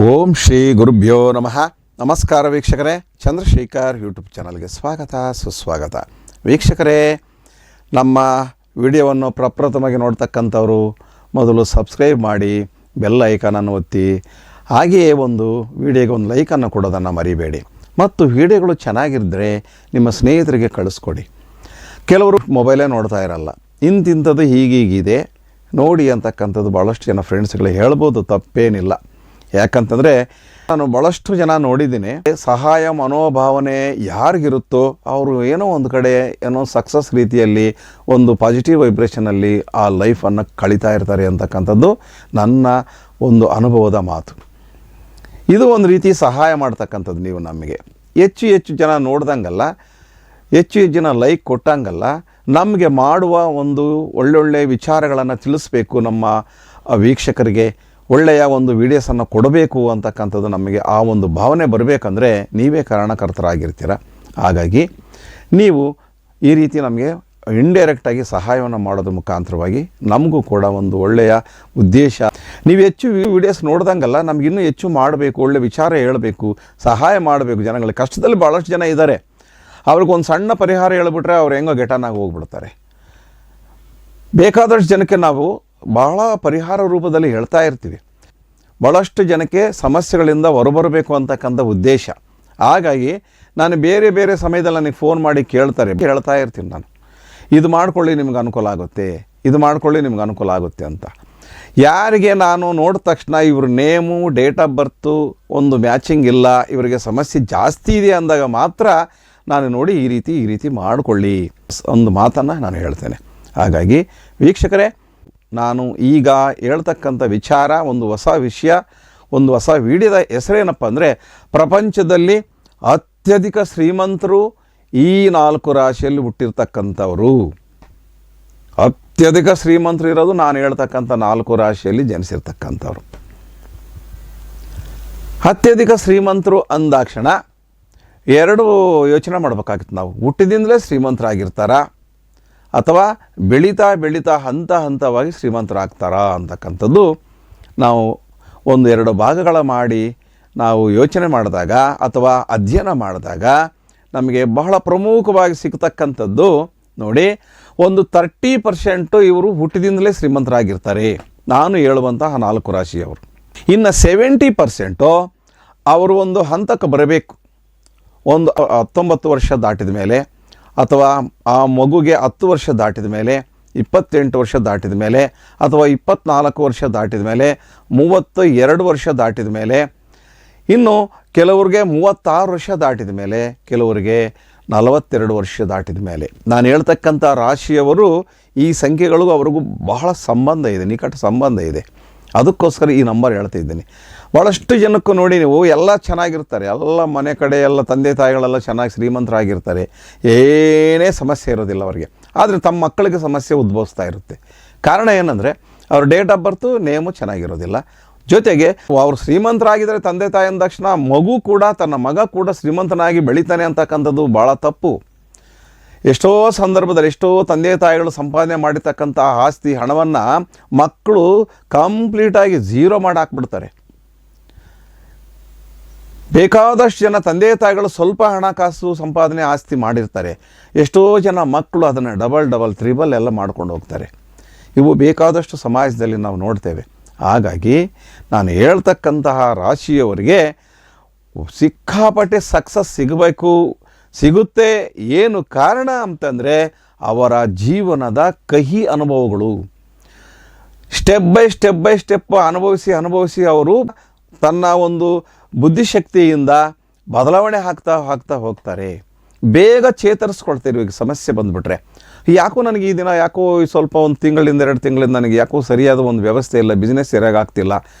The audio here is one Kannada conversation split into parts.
ಓಂ ಶ್ರೀ ಗುರುಭ್ಯೋ ನಮಃ. ನಮಸ್ಕಾರ ವೀಕ್ಷಕರೇ, ಚಂದ್ರಶೇಖರ್ ಯೂಟ್ಯೂಬ್ ಚಾನಲ್ಗೆ ಸ್ವಾಗತ ಸುಸ್ವಾಗತ. ವೀಕ್ಷಕರೇ, ನಮ್ಮ ವಿಡಿಯೋವನ್ನು ಪ್ರಪ್ರಥಮವಾಗಿ ನೋಡ್ತಕ್ಕಂಥವರು ಮೊದಲು ಸಬ್ಸ್ಕ್ರೈಬ್ ಮಾಡಿ, ಬೆಲ್ ಐಕಾನನ್ನು ಒತ್ತಿ, ಹಾಗೆಯೇ ಒಂದು ವಿಡಿಯೋಗೆ ಒಂದು ಲೈಕನ್ನು ಕೊಡೋದನ್ನು ಮರಿಬೇಡಿ. ಮತ್ತು ವಿಡಿಯೋಗಳು ಚೆನ್ನಾಗಿದ್ದರೆ ನಿಮ್ಮ ಸ್ನೇಹಿತರಿಗೆ ಕಳಿಸ್ಕೊಡಿ. ಕೆಲವರು ಮೊಬೈಲೇ ನೋಡ್ತಾ ಇರಲ್ಲ, ಇಂತಿಂಥದ್ದು ಹೀಗೀಗಿದೆ ನೋಡಿ ಅಂತಕ್ಕಂಥದ್ದು ಭಾಳಷ್ಟು ಜನ ಫ್ರೆಂಡ್ಸ್ಗಳಿಗೆ ಹೇಳ್ಬೋದು, ತಪ್ಪೇನಿಲ್ಲ. ಯಾಕಂತಂದರೆ ನಾನು ಭಾಳಷ್ಟು ಜನ ನೋಡಿದ್ದೀನಿ, ಸಹಾಯ ಮನೋಭಾವನೆ ಯಾರಿಗಿರುತ್ತೋ ಅವರು ಏನೋ ಒಂದು ಕಡೆ ಏನೋ ಸಕ್ಸಸ್ ರೀತಿಯಲ್ಲಿ ಒಂದು ಪಾಸಿಟಿವ್ ವೈಬ್ರೇಷನಲ್ಲಿ ಆ ಲೈಫನ್ನು ಕಳೀತಾ ಇರ್ತಾರೆ ಅಂತಕ್ಕಂಥದ್ದು ನನ್ನ ಒಂದು ಅನುಭವದ ಮಾತು. ಇದು ಒಂದು ರೀತಿ ಸಹಾಯ ಮಾಡ್ತಕ್ಕಂಥದ್ದು. ನೀವು ನಮಗೆ ಹೆಚ್ಚು ಹೆಚ್ಚು ಜನ ನೋಡ್ದಂಗಲ್ಲ, ಹೆಚ್ಚು ಹೆಚ್ಚು ಜನ ಲೈಕ್ ಕೊಟ್ಟಂಗಲ್ಲ, ನಮಗೆ ಮಾಡುವ ಒಂದು ಒಳ್ಳೊಳ್ಳೆ ವಿಚಾರಗಳನ್ನು ತಿಳಿಸ್ಬೇಕು, ನಮ್ಮ ವೀಕ್ಷಕರಿಗೆ ಒಳ್ಳೆಯ ಒಂದು ವೀಡಿಯೋಸನ್ನು ಕೊಡಬೇಕು ಅಂತಕ್ಕಂಥದ್ದು ನಮಗೆ ಆ ಒಂದು ಭಾವನೆ ಬರಬೇಕಂದ್ರೆ ನೀವೇ ಕಾರಣಕರ್ತರಾಗಿರ್ತೀರ. ಹಾಗಾಗಿ ನೀವು ಈ ರೀತಿ ನಮಗೆ ಇಂಡೈರೆಕ್ಟಾಗಿ ಸಹಾಯವನ್ನು ಮಾಡೋದ್ರ ಮುಖಾಂತರವಾಗಿ ನಮಗೂ ಕೂಡ ಒಂದು ಒಳ್ಳೆಯ ಉದ್ದೇಶ. ನೀವು ಹೆಚ್ಚು ವೀಡಿಯೋಸ್ ನೋಡ್ದಂಗಲ್ಲ, ನಮಗಿನ್ನೂ ಹೆಚ್ಚು ಮಾಡಬೇಕು, ಒಳ್ಳೆ ವಿಚಾರ ಹೇಳಬೇಕು, ಸಹಾಯ ಮಾಡಬೇಕು. ಜನಗಳಿಗೆ ಕಷ್ಟದಲ್ಲಿ ಭಾಳಷ್ಟು ಜನ ಇದ್ದಾರೆ, ಅವ್ರಿಗೊಂದು ಸಣ್ಣ ಪರಿಹಾರ ಹೇಳ್ಬಿಟ್ರೆ ಅವ್ರು ಹೆಂಗೋ ಗೆಟನಾಗಿ ಹೋಗ್ಬಿಡ್ತಾರೆ. ಬೇಕಾದಷ್ಟು ಜನಕ್ಕೆ ನಾವು ಭಾಳ ಪರಿಹಾರ ರೂಪದಲ್ಲಿ ಹೇಳ್ತಾ ಇರ್ತೀವಿ. ಭಾಳಷ್ಟು ಜನಕ್ಕೆ ಸಮಸ್ಯೆಗಳಿಂದ ಹೊರಬರಬೇಕು ಅಂತಕ್ಕಂಥ ಉದ್ದೇಶ. ಹಾಗಾಗಿ ನಾನು ಬೇರೆ ಬೇರೆ ಸಮಯದಲ್ಲಿ ನನಗೆ ಫೋನ್ ಮಾಡಿ ಹೇಳ್ತಾ ಇರ್ತೀನಿ, ನಾನು ಇದು ಮಾಡ್ಕೊಳ್ಳಿ ನಿಮ್ಗೆ ಅನುಕೂಲ ಆಗುತ್ತೆ, ಇದು ಮಾಡ್ಕೊಳ್ಳಿ ನಿಮ್ಗೆ ಅನುಕೂಲ ಆಗುತ್ತೆ ಅಂತ. ಯಾರಿಗೆ ನಾನು ನೋಡಿದ ತಕ್ಷಣ ಇವ್ರ ನೇಮು, ಡೇಟ್ ಆಫ್ ಬರ್ತು ಒಂದು ಮ್ಯಾಚಿಂಗ್ ಇಲ್ಲ, ಇವರಿಗೆ ಸಮಸ್ಯೆ ಜಾಸ್ತಿ ಇದೆ ಅಂದಾಗ ಮಾತ್ರ ನಾನು ನೋಡಿ ಈ ರೀತಿ ಮಾಡಿಕೊಳ್ಳಿ ಒಂದು ಮಾತನ್ನು ನಾನು ಹೇಳ್ತೇನೆ. ಹಾಗಾಗಿ ವೀಕ್ಷಕರೇ, ನಾನು ಈಗ ಹೇಳ್ತಕ್ಕಂಥ ವಿಚಾರ ಒಂದು ಹೊಸ ವಿಷಯ, ಒಂದು ಹೊಸ ವಿಡಿಯೋದ ಹೆಸರೇನಪ್ಪ ಅಂದರೆ, ಪ್ರಪಂಚದಲ್ಲಿ ಅತ್ಯಧಿಕ ಶ್ರೀಮಂತರು ಈ 4 ರಾಶಿಯಲ್ಲಿ ಹುಟ್ಟಿರ್ತಕ್ಕಂಥವರು. ಅತ್ಯಧಿಕ ಶ್ರೀಮಂತರು ಇರೋದು ನಾನು ಹೇಳ್ತಕ್ಕಂಥ 4 ರಾಶಿಯಲ್ಲಿ ಜನಿಸಿರ್ತಕ್ಕಂಥವ್ರು. ಅತ್ಯಧಿಕ ಶ್ರೀಮಂತರು ಅಂದಾಕ್ಷಣ ಎರಡು ಯೋಚನೆ ಮಾಡಬೇಕಾಗಿತ್ತು. ನಾವು ಹುಟ್ಟಿದಿಂದಲೇ ಶ್ರೀಮಂತರಾಗಿರ್ತಾರಾ ಅಥವಾ ಬೆಳೀತಾ ಹಂತವಾಗಿ ಶ್ರೀಮಂತರಾಗ್ತಾರಾ ಅಂತಕ್ಕಂಥದ್ದು ನಾವು ಒಂದು 2 ಭಾಗಗಳ ಮಾಡಿ ನಾವು ಯೋಚನೆ ಮಾಡಿದಾಗ ಅಥವಾ ಅಧ್ಯಯನ ಮಾಡಿದಾಗ ನಮಗೆ ಬಹಳ ಪ್ರಮುಖವಾಗಿ ಸಿಗ್ತಕ್ಕಂಥದ್ದು ನೋಡಿ, ಒಂದು 30% ಇವರು ಹುಟ್ಟಿದಿಂದಲೇ ಶ್ರೀಮಂತರಾಗಿರ್ತಾರೆ, ನಾನು ಹೇಳುವಂತಹ 4 ರಾಶಿಯವರು. ಇನ್ನು 70% ಅವರು ಒಂದು ಹಂತಕ್ಕೆ ಬರಬೇಕು. ಒಂದು 19 ವರ್ಷ ದಾಟಿದ ಮೇಲೆ, ಅಥವಾ ಆ ಮಗುಗೆ 10 ವರ್ಷ ದಾಟಿದ ಮೇಲೆ, 28 ವರ್ಷ ದಾಟಿದ ಮೇಲೆ, ಅಥವಾ 24 ವರ್ಷ ದಾಟಿದ ಮೇಲೆ, 32 ವರ್ಷ ದಾಟಿದ ಮೇಲೆ, ಇನ್ನು ಕೆಲವ್ರಿಗೆ 36 ವರ್ಷ ದಾಟಿದ ಮೇಲೆ, ಕೆಲವರಿಗೆ 42 ವರ್ಷ ದಾಟಿದ ಮೇಲೆ. ನಾನು ಹೇಳ್ತಕ್ಕಂಥ ರಾಶಿಯವರು ಈ ಸಂಖ್ಯೆಗಳಿಗೂ ಅವ್ರಿಗೂ ಬಹಳ ಸಂಬಂಧ ಇದೆ, ನಿಕಟ ಸಂಬಂಧ ಇದೆ. ಅದಕ್ಕೋಸ್ಕರ ಈ ನಂಬರ್ ಹೇಳ್ತಾ ಇದ್ದೀನಿ. ಭಾಳಷ್ಟು ಜನಕ್ಕೂ ನೋಡಿ, ನೀವು ಎಲ್ಲ ಚೆನ್ನಾಗಿರ್ತಾರೆ, ಎಲ್ಲ ಮನೆ ಕಡೆ ಎಲ್ಲ ತಂದೆ ತಾಯಿಗಳೆಲ್ಲ ಚೆನ್ನಾಗಿ ಶ್ರೀಮಂತರಾಗಿರ್ತಾರೆ, ಏನೇ ಸಮಸ್ಯೆ ಇರೋದಿಲ್ಲ ಅವರಿಗೆ. ಆದರೆ ತಮ್ಮ ಮಕ್ಕಳಿಗೆ ಸಮಸ್ಯೆ ಉದ್ಭವಿಸ್ತಾ ಇರುತ್ತೆ. ಕಾರಣ ಏನಂದರೆ ಅವ್ರ ಡೇಟ್ ಆಫ್ ಬರ್ತು, ನೇಮು ಚೆನ್ನಾಗಿರೋದಿಲ್ಲ. ಜೊತೆಗೆ ಅವರು ಶ್ರೀಮಂತರಾಗಿದ್ದರೆ ತಂದೆ ತಾಯಿ ಅಂದ ತಕ್ಷಣ ಮಗು ಕೂಡ, ತನ್ನ ಮಗ ಕೂಡ ಶ್ರೀಮಂತನಾಗಿ ಬೆಳೀತಾನೆ ಅಂತಕ್ಕಂಥದ್ದು ಭಾಳ ತಪ್ಪು. ಎಷ್ಟೋ ಸಂದರ್ಭದಲ್ಲಿ ಎಷ್ಟೋ ತಂದೆ ತಾಯಿಗಳು ಸಂಪಾದನೆ ಮಾಡಿರ್ತಕ್ಕಂಥ ಆಸ್ತಿ ಹಣವನ್ನು ಮಕ್ಕಳು ಕಂಪ್ಲೀಟಾಗಿ ಝೀರೋ ಮಾಡಿ ಹಾಕ್ಬಿಡ್ತಾರೆ. ಬೇಕಾದಷ್ಟು ಜನ ತಂದೆ ತಾಯಿಗಳು ಸ್ವಲ್ಪ ಹಣಕಾಸು ಸಂಪಾದನೆ ಆಸ್ತಿ ಮಾಡಿರ್ತಾರೆ, ಎಷ್ಟೋ ಜನ ಮಕ್ಕಳು ಅದನ್ನು ಡಬಲ್ ತ್ರಿಬಲ್ ಎಲ್ಲ ಮಾಡ್ಕೊಂಡು ಹೋಗ್ತಾರೆ. ಇವು ಬೇಕಾದಷ್ಟು ಸಮಾಜದಲ್ಲಿ ನಾವು ನೋಡ್ತೇವೆ. ಹಾಗಾಗಿ ನಾನು ಹೇಳ್ತಕ್ಕಂತಹ ರಾಶಿಯವರಿಗೆ ಸಿಕ್ಕಾಪಟ್ಟೆ ಸಕ್ಸಸ್ ಸಿಗುತ್ತೆ. ಏನು ಕಾರಣ ಅಂತಂದರೆ ಅವರ ಜೀವನದ ಕಹಿ ಅನುಭವಗಳು. ಸ್ಟೆಪ್ ಬೈ ಸ್ಟೆಪ್ ಅನುಭವಿಸಿ ಅವರು ತನ್ನ ಒಂದು ಬುದ್ಧಿಶಕ್ತಿಯಿಂದ ಬದಲಾವಣೆ ಆಗ್ತಾ ಹೋಗ್ತಾರೆ. ಬೇಗ ಚೇತರಿಸ್ಕೊಳ್ತಾರೆ. ಇವಾಗ ಸಮಸ್ಯೆ ಬಂದುಬಿಟ್ರೆ, ಯಾಕೋ ನನಗೆ ಈ ದಿನ ಯಾಕೋ ಸ್ವಲ್ಪ ಒಂದು ತಿಂಗಳಿಂದ 2 ತಿಂಗಳಿಂದ ನನಗೆ ಯಾಕೋ ಸರಿಯಾದ ಒಂದು ವ್ಯವಸ್ಥೆ ಇಲ್ಲ, ಬಿಸ್ನೆಸ್ ಸರಿಯಾಗಿ ಆಗ್ತಿಲ್ಲ,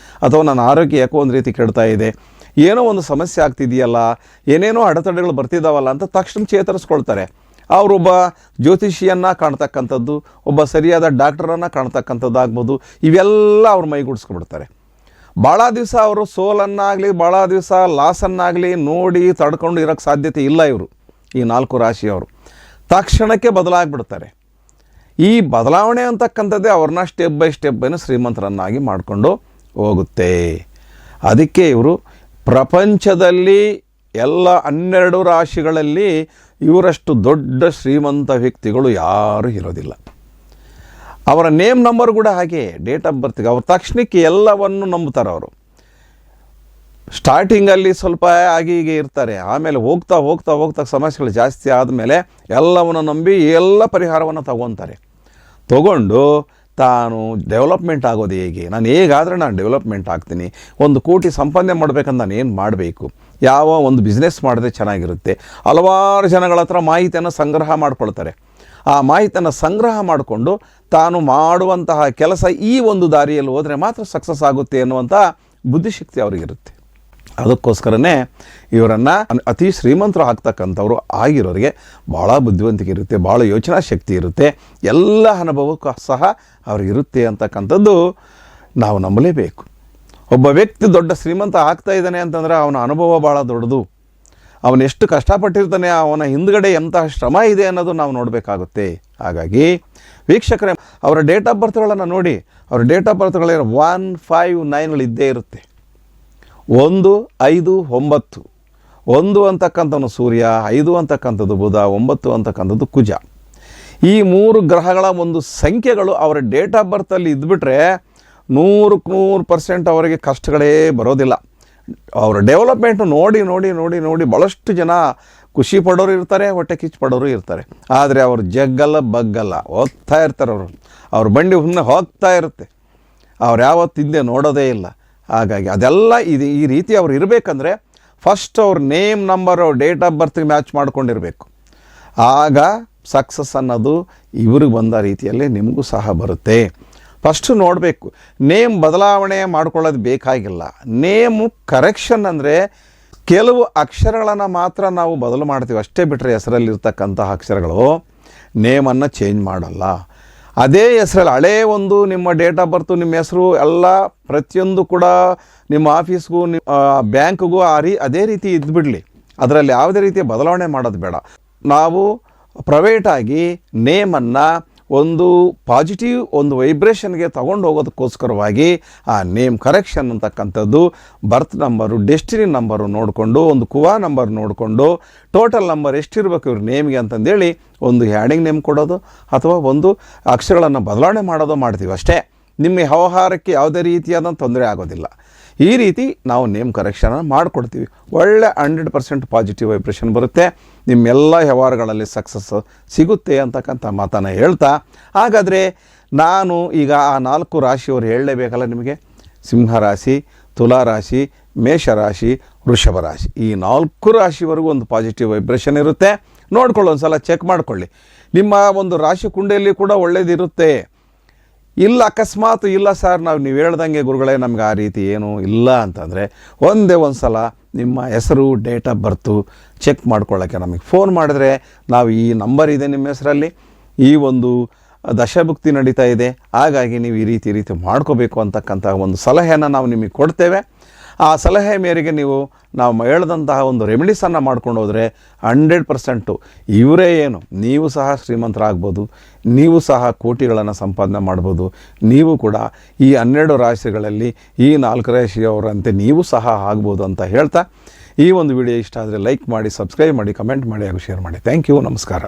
ಅಥವಾ ನನ್ನ ಆರೋಗ್ಯ ಯಾಕೋ ಒಂದು ರೀತಿ ಕೆಡ್ತಾ ಇದೆ, ಏನೋ ಒಂದು ಸಮಸ್ಯೆ ಆಗ್ತಿದೆಯಲ್ಲ, ಏನೇನೋ ಅಡೆತಡೆಗಳು ಬರ್ತಿದ್ದಾವಲ್ಲ ಅಂತ ತಕ್ಷಣ ಚೇತರಿಸ್ಕೊಳ್ತಾರೆ. ಅವರೊಬ್ಬ ಜ್ಯೋತಿಷಿಯನ್ನು ಕಾಣ್ತಕ್ಕಂಥದ್ದು, ಒಬ್ಬ ಸರಿಯಾದ ಡಾಕ್ಟರನ್ನು ಕಾಣ್ತಕ್ಕಂಥದ್ದು ಆಗ್ಬೋದು, ಇವೆಲ್ಲ ಅವ್ರ ಮೈಗೂಡಿಸ್ಕೊಬಿಡ್ತಾರೆ. ಭಾಳ ದಿವಸ ಅವರು ಸೋಲನ್ನಾಗಲಿ ಭಾಳ ದಿವಸ ಲಾಸನ್ನಾಗಲಿ ನೋಡಿ ತಡ್ಕೊಂಡು ಇರೋಕ್ಕೆ ಸಾಧ್ಯತೆ ಇಲ್ಲ. ಇವರು ಈ 4 ರಾಶಿಯವರು ತಕ್ಷಣಕ್ಕೆ ಬದಲಾಗ್ಬಿಡ್ತಾರೆ. ಈ ಬದಲಾವಣೆ ಅಂತಕ್ಕಂಥದ್ದೇ ಅವ್ರನ್ನ ಸ್ಟೆಪ್ ಬೈ ಶ್ರೀಮಂತರನ್ನಾಗಿ ಮಾಡಿಕೊಂಡು ಹೋಗುತ್ತೆ. ಅದಕ್ಕೆ ಇವರು ಪ್ರಪಂಚದಲ್ಲಿ ಎಲ್ಲ 12 ರಾಶಿಗಳಲ್ಲಿ ಇವರಷ್ಟು ದೊಡ್ಡ ಶ್ರೀಮಂತ ವ್ಯಕ್ತಿಗಳು ಯಾರೂ ಇರೋದಿಲ್ಲ. ಅವರ ನೇಮ್ ನಂಬರ್ ಕೂಡ ಹಾಗೆ, ಡೇಟ್ ಆಫ್ ಬರ್ತ್ಗೆ ಅವ್ರ ತಕ್ಷಣಕ್ಕೆ ಎಲ್ಲವನ್ನು ನಂಬುತ್ತಾರೆ. ಅವರು ಸ್ಟಾರ್ಟಿಂಗಲ್ಲಿ ಸ್ವಲ್ಪ ಆಗಿ ಹೀಗೆ ಇರ್ತಾರೆ, ಆಮೇಲೆ ಹೋಗ್ತಾ ಹೋಗ್ತಾ ಹೋಗ್ತಾ ಸಮಸ್ಯೆಗಳು ಜಾಸ್ತಿ ಆದಮೇಲೆ ಎಲ್ಲವನ್ನು ನಂಬಿ ಎಲ್ಲ ಪರಿಹಾರವನ್ನು ತಗೊಂಡು ತಾನು ಡೆವಲಪ್ಮೆಂಟ್ ಆಗೋದು ಹೇಗೆ, ನಾನು ಹೇಗಾದರೆ ನಾನು ಡೆವಲಪ್ಮೆಂಟ್ ಆಗ್ತೀನಿ, 1 ಕೋಟಿ ಸಂಪಾದನೆ ಮಾಡಬೇಕಂತ ನಾನು ಏನು ಮಾಡಬೇಕು, ಯಾವ ಒಂದು ಬಿಸ್ನೆಸ್ ಮಾಡಿದ್ರೆ ಚೆನ್ನಾಗಿರುತ್ತೆ, ಹಲವಾರು ಜನಗಳ ಹತ್ರ ಮಾಹಿತಿಯನ್ನು ಸಂಗ್ರಹ ಮಾಡ್ಕೊಳ್ತಾರೆ. ಆ ಮಾಹಿತಿಯನ್ನು ಸಂಗ್ರಹ ಮಾಡಿಕೊಂಡು ತಾನು ಮಾಡುವಂತಹ ಕೆಲಸ ಈ ಒಂದು ದಾರಿಯಲ್ಲಿ ಹೋದರೆ ಮಾತ್ರ ಸಕ್ಸಸ್ ಆಗುತ್ತೆ ಅನ್ನುವಂಥ ಬುದ್ಧಿಶಕ್ತಿ ಅವರಿಗಿರುತ್ತೆ. ಅದಕ್ಕೋಸ್ಕರನೇ ಇವರನ್ನು ಅತಿ ಶ್ರೀಮಂತರು ಆಗ್ತಕ್ಕಂಥವ್ರು ಆಗಿರೋರಿಗೆ ಭಾಳ ಬುದ್ಧಿವಂತಿಕೆ ಇರುತ್ತೆ, ಭಾಳ ಯೋಚನಾ ಶಕ್ತಿ ಇರುತ್ತೆ, ಎಲ್ಲ ಅನುಭವಕ್ಕೂ ಸಹ ಅವ್ರಿಗಿರುತ್ತೆ ಅಂತಕ್ಕಂಥದ್ದು ನಾವು ನಂಬಲೇಬೇಕು. ಒಬ್ಬ ವ್ಯಕ್ತಿ ದೊಡ್ಡ ಶ್ರೀಮಂತ ಆಗ್ತಾ ಇದ್ದಾನೆ ಅಂತಂದರೆ ಅವನ ಅನುಭವ ಭಾಳ ದೊಡ್ಡದು, ಅವನು ಎಷ್ಟು ಕಷ್ಟಪಟ್ಟಿರ್ತಾನೆ, ಅವನ ಹಿಂದ್ಗಡೆ ಎಂತಹ ಶ್ರಮ ಇದೆ ಅನ್ನೋದು ನಾವು ನೋಡಬೇಕಾಗುತ್ತೆ. ಹಾಗಾಗಿ ವೀಕ್ಷಕರೇ, ಅವರ ಡೇಟ್ ಆಫ್ ಬರ್ತ್ಗಳನ್ನು ನೋಡಿ, ಅವರ ಡೇಟ್ ಆಫ್ ಬರ್ತ್ಗಳೇ 1, 5, 9 ಇದ್ದೇ ಇರುತ್ತೆ. 1, 5, 9. 1 ಅಂತಕ್ಕಂಥವನು ಸೂರ್ಯ, 5 ಅಂತಕ್ಕಂಥದ್ದು ಬುಧ, 9 ಅಂತಕ್ಕಂಥದ್ದು ಕುಜ. ಈ 3 ಗ್ರಹಗಳ ಒಂದು ಸಂಖ್ಯೆಗಳು ಅವರ ಡೇಟ್ ಆಫ್ ಬರ್ತಲ್ಲಿ ಇದ್ಬಿಟ್ರೆ 100% ಅವರಿಗೆ ಕಷ್ಟಗಳೇ ಬರೋದಿಲ್ಲ. ಅವರ ಡೆವಲಪ್ಮೆಂಟ್ ನೋಡಿ ನೋಡಿ ನೋಡಿ ನೋಡಿ ಭಾಳಷ್ಟು ಜನ ಖುಷಿ ಪಡೋರು ಇರ್ತಾರೆ, ಹೊಟ್ಟೆ ಕಿಚ್ಚು ಪಡೋರು ಇರ್ತಾರೆ. ಆದರೆ ಅವರು ಜಗ್ಗಲ್ಲ ಬಗ್ಗಲ್ಲ ಹೋಗ್ತಾ ಇರ್ತಾರೆ. ಅವ್ರ ಬಂಡಿ ಹೋಗ್ತಾ ಇರುತ್ತೆ, ಅವ್ರು ಯಾವತ್ತು ಹಿಂದೆ ನೋಡೋದೇ ಇಲ್ಲ. ಹಾಗಾಗಿ ಅದೆಲ್ಲ ಈ ರೀತಿ ಅವ್ರು ಇರಬೇಕಂದ್ರೆ ಫಸ್ಟ್ ಅವ್ರ ನೇಮ್ ನಂಬರ್, ಅವ್ರ ಡೇಟ್ ಆಫ್ ಬರ್ತ್ಗೆ ಮ್ಯಾಚ್ ಮಾಡ್ಕೊಂಡಿರಬೇಕು. ಆಗ ಸಕ್ಸಸ್ ಅನ್ನೋದು ಇವ್ರಿಗೆ ಬಂದ ರೀತಿಯಲ್ಲಿ ನಿಮಗೂ ಸಹ ಬರುತ್ತೆ. ಫಸ್ಟು ನೋಡಬೇಕು, ನೇಮ್ ಬದಲಾವಣೆ ಮಾಡ್ಕೊಳ್ಳೋದು ಬೇಕಾಗಿಲ್ಲ. ನೇಮು ಕರೆಕ್ಷನ್ ಅಂದರೆ ಕೆಲವು ಅಕ್ಷರಗಳನ್ನು ಮಾತ್ರ ನಾವು ಬದಲು ಮಾಡ್ತೀವಿ ಅಷ್ಟೇ, ಬಿಟ್ಟರೆ ಹೆಸರಲ್ಲಿರ್ತಕ್ಕಂತಹ ಅಕ್ಷರಗಳು ನೇಮನ್ನು ಚೇಂಜ್ ಮಾಡಲ್ಲ. ಅದೇ ಹೆಸರಲ್ಲಿ ಹಳೇ ಒಂದು ನಿಮ್ಮ ಡೇಟ್ ಆಫ್ ಬರ್ತು, ನಿಮ್ಮ ಹೆಸರು ಎಲ್ಲ ಪ್ರತಿಯೊಂದು ಕೂಡ ನಿಮ್ಮ ಆಫೀಸ್ಗೂ ಬ್ಯಾಂಕ್ಗೂ ಅದೇ ರೀತಿ ಇದ್ದುಬಿಡಲಿ, ಅದರಲ್ಲಿ ಯಾವುದೇ ರೀತಿಯ ಬದಲಾವಣೆ ಮಾಡೋದು ಬೇಡ. ನಾವು ಪ್ರೈವೇಟಾಗಿ ನೇಮನ್ನು ಒಂದು ಪಾಸಿಟಿವ್ ಒಂದು ವೈಬ್ರೇಷನ್ಗೆ ತಗೊಂಡು ಹೋಗೋದಕ್ಕೋಸ್ಕರವಾಗಿ ಆ ನೇಮ್ ಕರೆಕ್ಷನ್ ಅಂತಕ್ಕಂಥದ್ದು ಬರ್ತ್ ನಂಬರು, ಡೆಸ್ಟಿನಿ ನಂಬರು ನೋಡಿಕೊಂಡು, ಒಂದು ಕುವಾ ನಂಬರ್ ನೋಡಿಕೊಂಡು ಟೋಟಲ್ ನಂಬರ್ ಎಷ್ಟಿರಬೇಕು ಇವ್ರ ನೇಮ್ಗೆ ಅಂತಂದೇಳಿ ಒಂದು ಹ್ಯಾಡಿಂಗ್ ನೇಮ್ ಕೊಡೋದು ಅಥವಾ ಒಂದು ಅಕ್ಷರಗಳನ್ನು ಬದಲಾವಣೆ ಮಾಡೋದು ಮಾಡ್ತೀವಿ ಅಷ್ಟೇ. ನಿಮ್ಮ ವ್ಯವಹಾರಕ್ಕೆ ಯಾವುದೇ ರೀತಿಯಾದ ತೊಂದರೆ ಆಗೋದಿಲ್ಲ. ಈ ರೀತಿ ನಾವು ನೇಮ್ ಕರೆಕ್ಷನನ್ನು ಮಾಡಿಕೊಡ್ತೀವಿ. ಒಳ್ಳೆ 100% ಪಾಸಿಟಿವ್ ವೈಬ್ರೇಷನ್ ಬರುತ್ತೆ, ನಿಮ್ಮೆಲ್ಲ ವ್ಯವಹಾರಗಳಲ್ಲಿ ಸಕ್ಸಸ್ ಸಿಗುತ್ತೆ ಅಂತಕ್ಕಂಥ ಮಾತನ್ನು ಹೇಳ್ತಾ, ಹಾಗಾದರೆ ನಾನು ಈಗ ಆ 4 ರಾಶಿಯವರು ಹೇಳಲೇಬೇಕಲ್ಲ ನಿಮಗೆ. ಸಿಂಹರಾಶಿ, ತುಲಾರಾಶಿ, ಮೇಷರಾಶಿ, ವೃಷಭ ರಾಶಿ, ಈ 4 ರಾಶಿವರೆಗೂ ಒಂದು ಪಾಸಿಟಿವ್ ವೈಬ್ರೇಷನ್ ಇರುತ್ತೆ. ನೋಡ್ಕೊಳ್ಳಿ, ಒಂದು ಸಲ ಚೆಕ್ ಮಾಡಿಕೊಳ್ಳಿ. ನಿಮ್ಮ ಒಂದು ರಾಶಿ ಕುಂಡೆಯಲ್ಲಿ ಕೂಡ ಒಳ್ಳೆಯದಿರುತ್ತೆ. ಇಲ್ಲ ಅಕಸ್ಮಾತ್ ಇಲ್ಲ ಸರ್ ನೀವು ಹೇಳ್ದಂಗೆ ಗುರುಗಳೇ ನಮ್ಗೆ ಆ ರೀತಿ ಏನೂ ಇಲ್ಲ ಅಂತಂದರೆ ಒಂದು ಸಲ ನಿಮ್ಮ ಹೆಸರು, ಡೇಟ್ ಆಫ್ ಬರ್ತು ಚೆಕ್ ಮಾಡ್ಕೊಳ್ಳೋಕ್ಕೆ ನಮಗೆ ಫೋನ್ ಮಾಡಿದ್ರೆ ನಾವು ಈ ನಂಬರ್ ಇದೆ ನಿಮ್ಮ ಹೆಸರಲ್ಲಿ, ಈ ಒಂದು ದಶಭುಕ್ತಿ ನಡೀತಾ ಇದೆ, ಹಾಗಾಗಿ ನೀವು ಈ ರೀತಿ ಮಾಡ್ಕೋಬೇಕು ಅಂತಕ್ಕಂಥ ಒಂದು ಸಲಹೆಯನ್ನು ನಾವು ನಿಮಗೆ ಕೊಡ್ತೇವೆ. ಆ ಸಲಹೆ ಮೇರೆಗೆ ನಾವು ಹೇಳಿದಂತಹ ಒಂದು ರೆಮಿಡೀಸನ್ನು ಮಾಡ್ಕೊಂಡು ಹೋದರೆ 100% ಇವರೇ ಏನು ನೀವು ಸಹ ಶ್ರೀಮಂತರಾಗ್ಬೋದು, ನೀವು ಸಹ ಕೋಟಿಗಳನ್ನು ಸಂಪಾದನೆ ಮಾಡ್ಬೋದು. ನೀವು ಕೂಡ ಈ 12 ರಾಶಿಗಳಲ್ಲಿ ಈ 4 ರಾಶಿಯವರಂತೆ ನೀವು ಸಹ ಆಗ್ಬೋದು ಅಂತ ಹೇಳ್ತಾ, ಈ ಒಂದು ವಿಡಿಯೋ ಇಷ್ಟ ಆದರೆ ಲೈಕ್ ಮಾಡಿ, ಸಬ್ಸ್ಕ್ರೈಬ್ ಮಾಡಿ, ಕಮೆಂಟ್ ಮಾಡಿ ಹಾಗೂ ಶೇರ್ ಮಾಡಿ. ಥ್ಯಾಂಕ್ ಯು, ನಮಸ್ಕಾರ.